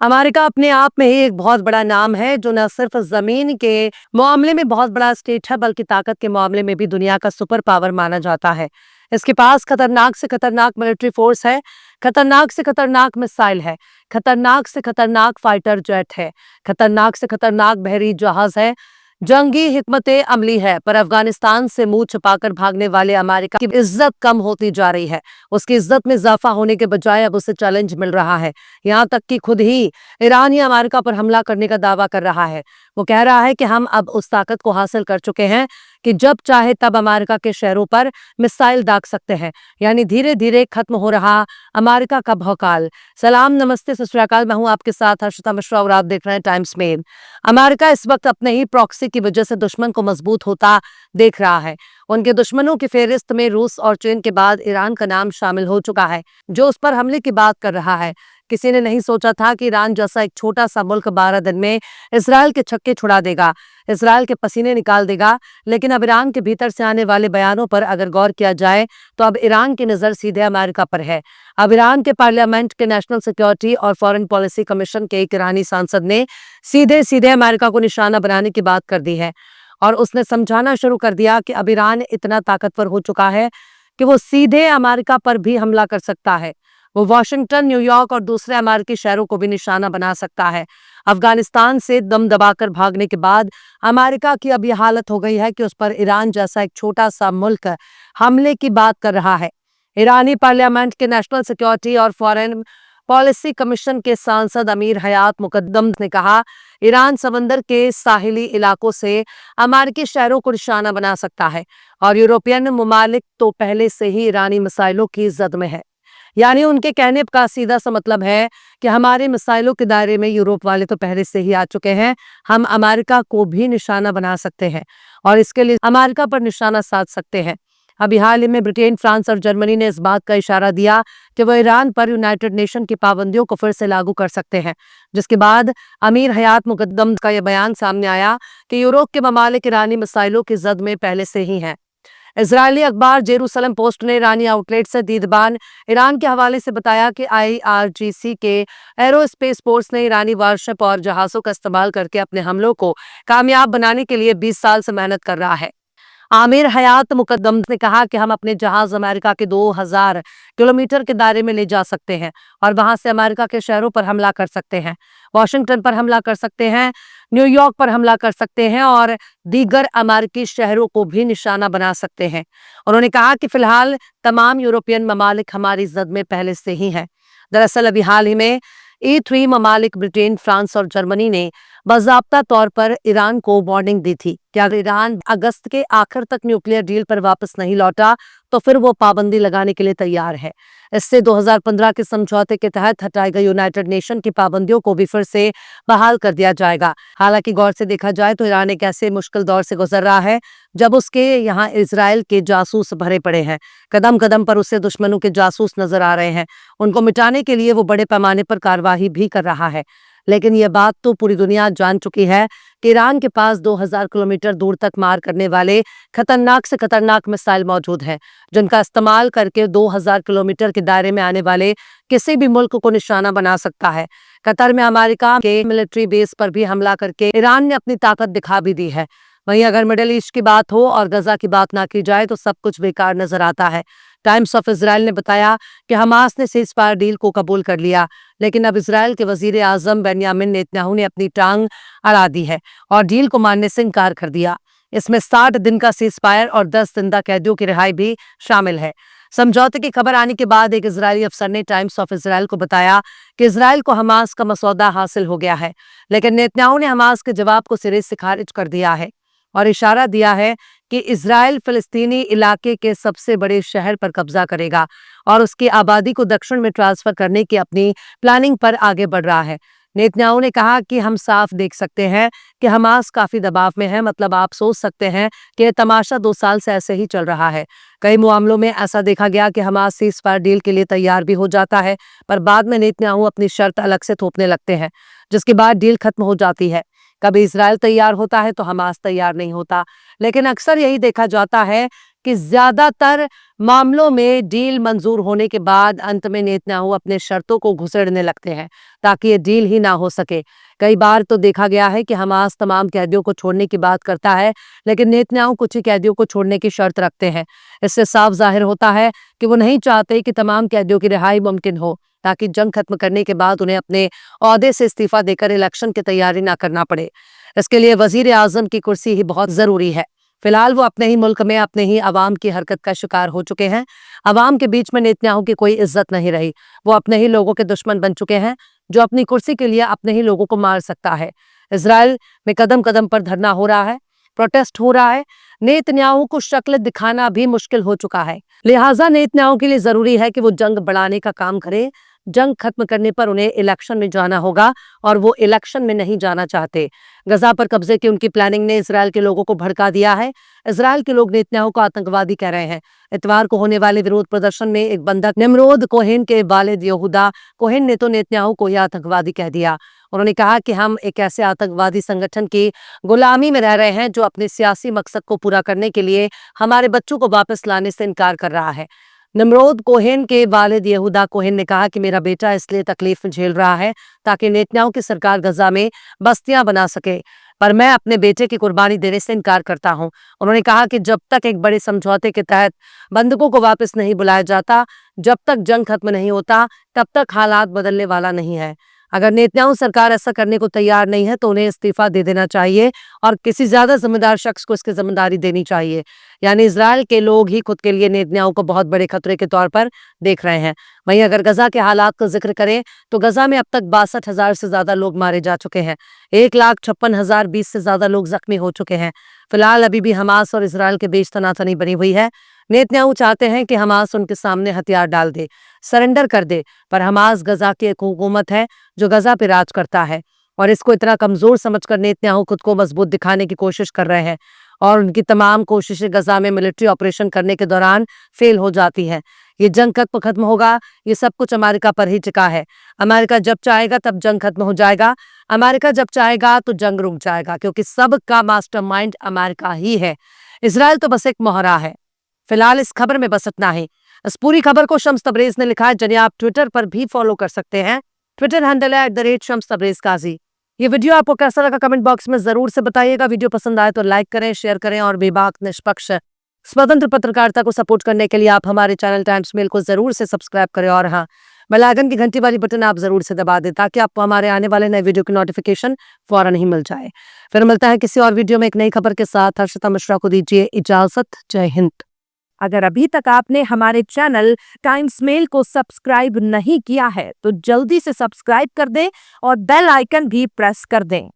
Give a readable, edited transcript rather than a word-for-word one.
America अपने आप में ही एक बहुत बड़ा नाम है जो न सिर्फ जमीन के मामले में बहुत बड़ा स्टेट है बल्कि ताकत के मामले में भी दुनिया का सुपर पावर माना जाता है। इसके पास खतरनाक से खतरनाक मिलिट्री फोर्स है, खतरनाक से खतरनाक मिसाइल है, खतरनाक से खतरनाक फाइटर जेट है, खतरनाक से खतरनाक बहरी जहाज है, जंगी हिकमते अमली है। पर अफगानिस्तान से मुंह छुपाकर भागने वाले अमेरिका की इज्जत कम होती जा रही है। उसकी इज्जत में इजाफा होने के बजाय अब उसे चैलेंज मिल रहा है। यहाँ तक कि खुद ही ईरान ही अमेरिका पर हमला करने का दावा कर रहा है। वो कह रहा है कि हम अब उस ताकत को हासिल कर चुके हैं कि जब चाहे तब अमेरिका के शहरों पर मिसाइल दाग सकते हैं। यानी धीरे धीरे खत्म हो रहा अमेरिका का भौकाल। सलाम, नमस्ते, सत श्री अकाल। मैं हूं आपके साथ हर्षिता मिश्रा और आप देख रहे हैं टाइम्स मेल। अमेरिका इस वक्त अपने ही प्रॉक्सी की वजह से दुश्मन को मजबूत होता देख रहा है। उनके दुश्मनों की फेहरिस्त में रूस और चीन के बाद ईरान का नाम शामिल हो चुका है, जो उस पर हमले की बात कर रहा है। किसी ने नहीं सोचा था कि ईरान जैसा एक छोटा सा मुल्क 12 दिन में इसराइल के छक्के छुड़ा देगा, इसराइल के पसीने निकाल देगा। लेकिन अब ईरान के भीतर से आने वाले बयानों पर अगर गौर किया जाए तो अब ईरान की नजर सीधे अमेरिका पर है। अब ईरान के पार्लियामेंट के नेशनल सिक्योरिटी और फॉरेन पॉलिसी कमीशन के एक ईरानी सांसद ने सीधे सीधे अमेरिका को निशाना बनाने की बात कर दी है और उसने समझाना शुरू कर दिया कि अब ईरान इतना ताकतवर हो चुका है कि वो सीधे अमेरिका पर भी हमला कर सकता है। वो वॉशिंगटन, न्यूयॉर्क और दूसरे अमेरिकी शहरों को भी निशाना बना सकता है। अफगानिस्तान से दम दबाकर भागने के बाद अमेरिका की अब यह हालत हो गई है कि उस पर ईरान जैसा एक छोटा सा मुल्क हमले की बात कर रहा है। ईरानी पार्लियामेंट के नेशनल सिक्योरिटी और फॉरेन पॉलिसी कमीशन के सांसद अमीर हयात मुकद्दम ने कहा, ईरान समंदर के साहिली इलाकों से अमेरिकी शहरों को निशाना बना सकता है और यूरोपियन ममालिक तो पहले से ही ईरानी मिसाइलों की जद में है। यानी उनके कहने का सीधा सा मतलब है कि हमारे मिसाइलों के दायरे में यूरोप वाले तो पहले से ही आ चुके हैं, हम अमेरिका को भी निशाना बना सकते हैं और इसके लिए अमेरिका पर निशाना साध सकते हैं। अभी हाल ही में ब्रिटेन, फ्रांस और जर्मनी ने इस बात का इशारा दिया कि वो ईरान पर यूनाइटेड नेशन की पाबंदियों को फिर से लागू कर सकते हैं, जिसके बाद अमीर हयात मुकद्दम का यह बयान सामने आया कि यूरोप के ममालिक ईरानी मिसाइलों की जद में पहले से ही हैं। इजरायली अखबार जेरूसलम पोस्ट ने ईरानी आउटलेट से दीदबान ईरान के हवाले से बताया कि IRGC के एरोस्पेस फोर्स ने ईरानी वारशिप और जहाजों का इस्तेमाल करके अपने हमलों को कामयाब बनाने के लिए 20 साल से मेहनत कर रहा है। आमिर हयात मुकद्दम ने कहा कि हम अपने जहाज अमेरिका के 2000 किलोमीटर के दायरे में ले जा सकते हैं और वहां से अमेरिका के शहरों पर हमला कर सकते हैं, वॉशिंगटन पर हमला कर सकते हैं, न्यूयॉर्क पर हमला कर सकते हैं और दीगर अमेरिकी शहरों को भी निशाना बना सकते हैं। उन्होंने कहा कि फिलहाल तमाम यूरोपियन ममालिक हमारी जद में पहले से ही हैं। दरअसल अभी हाल ही में E3 ममालिक ब्रिटेन, फ्रांस और जर्मनी ने बाज़ाब्ता तौर पर ईरान को वार्निंग दी थी कि अगर ईरान अगस्त के आखिर तक न्यूक्लियर डील पर वापस नहीं लौटा तो फिर वो पाबंदी लगाने के लिए तैयार है। इससे 2015 के समझौते के तहत हटाई गई यूनाइटेड नेशन की पाबंदियों को भी फिर से बहाल कर दिया जाएगा। हालांकि गौर से देखा जाए तो ईरान एक ऐसे मुश्किल दौर से गुजर रहा है जब उसके यहाँ इजराइल के जासूस भरे पड़े हैं। कदम कदम पर उससे दुश्मनों के जासूस नजर आ रहे हैं। उनको मिटाने के लिए वो बड़े पैमाने पर कार्रवाई भी कर रहा है। लेकिन यह बात तो पूरी दुनिया जान चुकी है कि ईरान के पास 2000 किलोमीटर दूर तक मार करने वाले खतरनाक से खतरनाक मिसाइल मौजूद हैं, जिनका इस्तेमाल करके 2000 किलोमीटर के दायरे में आने वाले किसी भी मुल्क को निशाना बना सकता है। कतर में अमेरिका के मिलिट्री बेस पर भी हमला करके ईरान ने अपनी ताकत दिखा भी दी है। वहीं अगर मिडिल ईस्ट की बात हो और गजा की बात ना की जाए तो सब कुछ बेकार नजर आता है। टाइम्स ऑफ इजराइल ने बताया कि हमास ने सीज फायर डील को कबूल कर लिया, लेकिन अब इजराइल के वजीर आजम बेंयामिन नेतन्याहू ने अपनी टांग अड़ा दी है और डील को मानने से इनकार कर दिया। इसमें 60 दिन का सीज फायर और 10 जिंदा कैदियों की रिहाई भी शामिल है। समझौते की खबर आने के बाद एक इजरायली अफसर ने टाइम्स ऑफ इजराइल को बताया कि इजराइल को हमास का मसौदा हासिल हो गया है, लेकिन नेतन्याहू ने हमास के जवाब को सिरे से खारिज कर दिया है और इशारा दिया है कि इजराइल फिलिस्तीनी इलाके के सबसे बड़े शहर पर कब्जा करेगा और उसकी आबादी को दक्षिण में ट्रांसफर करने की अपनी प्लानिंग पर आगे बढ़ रहा है। नेतन्याहू ने कहा कि हम साफ देख सकते हैं कि हमास काफी दबाव में है। मतलब आप सोच सकते हैं कि यह तमाशा 2 साल से ऐसे ही चल रहा है। कई मामलों में ऐसा देखा गया कि हमास सीज फायर डील के लिए तैयार भी हो जाता है, पर बाद में नेतन्याहू अपनी शर्त अलग से थोपने लगते हैं, जिसके बाद डील खत्म हो जाती है। कभी इजराइल तैयार होता है तो हमास तैयार नहीं होता। लेकिन अक्सर यही देखा जाता है कि ज्यादातर मामलों में डील मंजूर होने के बाद अंत में नेतन्याहू अपने शर्तों को घुसेड़ने लगते हैं ताकि ये डील ही ना हो सके। कई बार तो देखा गया है कि हमास तमाम कैदियों को छोड़ने की बात करता है, लेकिन नेतन्याहू कुछ ही कैदियों को छोड़ने की शर्त रखते हैं। इससे साफ जाहिर होता है कि वो नहीं चाहते कि तमाम कैदियों की रिहाई मुमकिन हो, ताकि जंग खत्म करने के बाद उन्हें अपने ओहदे से इस्तीफा देकर इलेक्शन की तैयारी ना करना पड़े। इसके लिए वजीर आजम की कुर्सी ही बहुत जरूरी है। फिलहाल वो अपने ही मुल्क में अपने ही अवाम की हरकत का शिकार हो चुके हैं। अवाम के बीच में नेतन्याहू की कोई इज्जत नहीं रही। वो अपने ही लोगों के दुश्मन बन चुके हैं, जो अपनी कुर्सी के लिए अपने ही लोगों को मार सकता है। इजराइल में कदम कदम पर धरना हो रहा है, प्रोटेस्ट हो रहा है। नेतन्याहू को शक्ल दिखाना भी मुश्किल हो चुका है। लिहाजा नेतन्याहू के लिए जरूरी है कि वो जंग बढ़ाने का काम करे। जंग खत्म करने पर उन्हें इलेक्शन में जाना होगा और वो इलेक्शन में नहीं जाना चाहते। गजा पर कब्जे की उनकी प्लानिंग ने इजराइल के लोगों को भड़का दिया है। इजराइल के लोग नेतन्याहू को आतंकवादी कह रहे हैं। इतवार को होने वाले विरोध प्रदर्शन में एक बंधक निम्रोद कोहेन के वालिद यहूदा कोहेन ने तो नेतन्याहू को ही आतंकवादी कह दिया। उन्होंने कहा कि हम एक ऐसे आतंकवादी संगठन की गुलामी में रह रहे हैं जो अपने सियासी मकसद को पूरा करने के लिए हमारे बच्चों को वापस लाने से इनकार कर रहा है। निम्रोद कोहेन के वालिद यहूदा कोहेन ने कहा कि मेरा बेटा इसलिए तकलीफ झेल रहा है ताकि नेतन्याहू की सरकार गजा में बस्तियां बना सके, पर मैं अपने बेटे की कुर्बानी देने से इनकार करता हूं। उन्होंने कहा कि जब तक एक बड़े समझौते के तहत बंधकों को वापस नहीं बुलाया जाता, जब तक जंग खत्म नहीं होता, तब तक हालात बदलने वाला नहीं है। अगर नेतन्याहू सरकार ऐसा करने को तैयार नहीं है तो उन्हें इस्तीफा दे देना चाहिए और किसी ज्यादा जिम्मेदार शख्स को इसकी जिम्मेदारी देनी चाहिए। यानी इजराइल के लोग ही खुद के लिए नेतन्याहू को बहुत बड़े खतरे के तौर पर देख रहे हैं। वहीं अगर गजा के हालात का जिक्र करें तो गजा में अब तक 62,000 से ज्यादा लोग मारे जा चुके हैं। 1,56,020 से ज्यादा लोग जख्मी हो चुके हैं। फिलहाल अभी भी हमास और इजराइल के बीच तनातनी बनी हुई है। नेतन्याहू चाहते हैं कि हमास उनके सामने हथियार डाल दे, सरेंडर कर दे, पर हमास गजा की एक हुकूमत है जो गजा पे राज करता है और इसको इतना कमजोर समझकर नेतन्याहू खुद को मजबूत दिखाने की कोशिश कर रहे हैं और उनकी तमाम कोशिशें गजा में मिलिट्री ऑपरेशन करने के दौरान फेल हो जाती हैं। ये जंग कब खत्म होगा, ये सब कुछ अमेरिका पर ही टिका है। अमेरिका जब चाहेगा तब जंग खत्म हो जाएगा। अमेरिका जब चाहेगा तो जंग रुक जाएगा, क्योंकि सबका मास्टरमाइंड अमेरिका ही है। इजराइल तो बस एक मोहरा है। फिलहाल इस खबर में बस इतना ही। इस पूरी खबर को शम्स तबरेज ने लिखा है, जिन्हें आप ट्विटर पर भी फॉलो कर सकते हैं। ट्विटर हैंडल है @शम्स तबरेज काजी। ये वीडियो आपको कैसा लगा कमेंट बॉक्स में जरूर से बताइएगा। वीडियो पसंद आए तो लाइक करें, शेयर करें और बेबाक निष्पक्ष स्वतंत्र पत्रकारिता को सपोर्ट करने के लिए आप हमारे चैनल टाइम्स मेल को जरूर से सब्सक्राइब करें और हाँ, बेल आइकन की घंटी वाली बटन आप जरूर से दबा दें ताकि आपको हमारे आने वाले नए वीडियो की नोटिफिकेशन फौरन ही मिल जाए। फिर मिलता है किसी और वीडियो में एक नई खबर के साथ। हर्षिता मिश्रा को दीजिए इजाजत। जय हिंद। अगर अभी तक आपने हमारे चैनल टाइम्स मेल को सब्सक्राइब नहीं किया है तो जल्दी से सब्सक्राइब कर दें और बेल आइकन भी प्रेस कर दें।